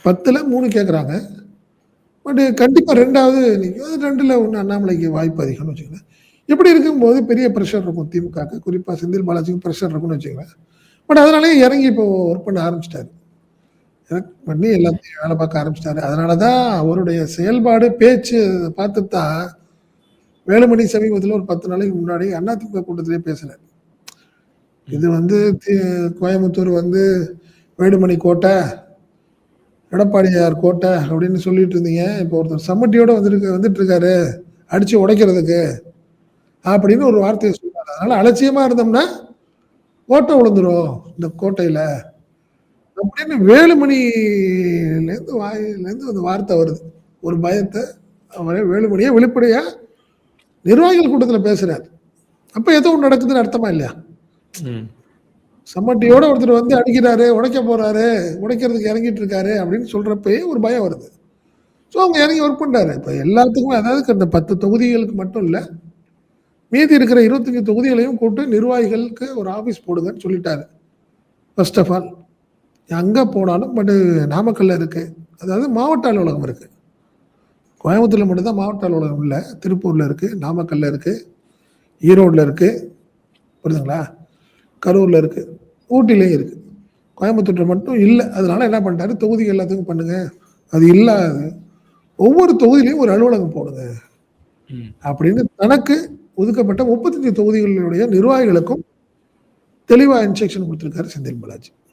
10ல 3 கேட்குறாங்க. பட் கண்டிப்பா 2வது நிக்கும். 2ல 1 அண்ணாமலைக்கு வாய்ப்பு அதிகம்னு வச்சுக்கங்களேன். இப்படி இருக்கும்போது பெரிய பிரஷர் இருக்கும் திமுகக்கு. குறிப்பா செந்தில் பாலாஜிக்கு பிரஷர் இருக்கும்னு வச்சுக்கங்களேன். பட் அதனாலேயே இறங்கி இப்போ ஒர்க் பண்ண ஆரம்பிச்சுட்டாரு. ஒர்க் பண்ணி எல்லாத்தையும் வேலை பார்க்க ஆரம்பிச்சுட்டாரு. அதனால தான் அவருடைய செயல்பாடு, பேச்சு பார்த்துட்டு தான் வேலுமணி சமீபத்தில ஒரு 10 நாளைக்கு முன்னாடி அதிமுக கூட்டத்திலேயே பேசினார். இது வந்து கோயம்புத்தூர் வந்து வேலுமணி கோட்டை, எடப்பாடியார் கோட்டை அப்படின்னு சொல்லிட்டு இருந்தீங்க. இப்போ ஒருத்தர் சம்மட்டியோட வந்துட்டு இருக்காரு. அடிச்சு உடைக்கிறதுக்கு அப்படின்னு ஒரு வார்த்தைய சொன்னாரு. அதனால அலட்சியமா இருந்தோம்னா ஓட்ட விழுந்துரும் இந்த கோட்டையில. அப்படின்னு வேலுமணிலேருந்து வாயிலேருந்து அந்த வார்த்தை வருது. ஒரு பயத்த அவரே வேலுமணியே வெளிப்படையா நிர்வாகிகள் கூட்டத்தில பேசுறாரு. அப்ப ஏதோ ஒண்ணு நடக்குதுன்னு அர்த்தமா இல்லையா? சம்மட்டியோட ஒருத்தர் வந்து அடிக்கிறாரு, உடைக்க போறாரு, உடைக்கிறதுக்கு இறங்கிட்டு இருக்காரு அப்படின்னு சொல்றப்பயே ஒரு பயம் வருது. ஸோ அவங்க இறங்கி ஒர்க் பண்றாரு. இப்ப எல்லாத்துக்குமே அதாவது அந்த 10 தொகுதிகளுக்கு மட்டும் இல்ல. மீதி இருக்கிற 25 தொகுதிகளையும் கூட்டு நிர்வாகிகளுக்கு ஒரு ஆஃபீஸ் போடுங்கன்னு சொல்லிட்டாரு. First of all. அங்க போனாலும் பட் நாமக்கல்ல இருக்கு. அதாவது மாவட்ட அலுவலகம் இருக்கு. கோயம்புத்தூர்ல மட்டும் தான் மாவட்ட அலுவலகம் இல்ல. திருப்பூர்ல இருக்கு, நாமக்கல்ல இருக்கு, ஈரோடுல இருக்கு. புரியுதுங்களா? கரூர்ல இருக்கு. ஊட்டிலயும் இருக்கு. கோயம்புத்தூர்ல மட்டும் இல்ல. அதனால என்ன பண்ணிட்டாரு, தொகுதிகள் எல்லாத்துக்கும் பண்ணுங்க. அது இல்லாது ஒவ்வொரு தொகுதியிலயும் ஒரு அலுவலகம் போடுங்க. அப்படின்னு தனக்கு ஒதுக்கப்பட்ட 35 தொகுதிகளுடைய நிர்வாகிகளுக்கும் தெளிவா இன்ஸ்ட்ரக்ஷன் குடுத்திருக்காரு செந்தில் பாலாஜி.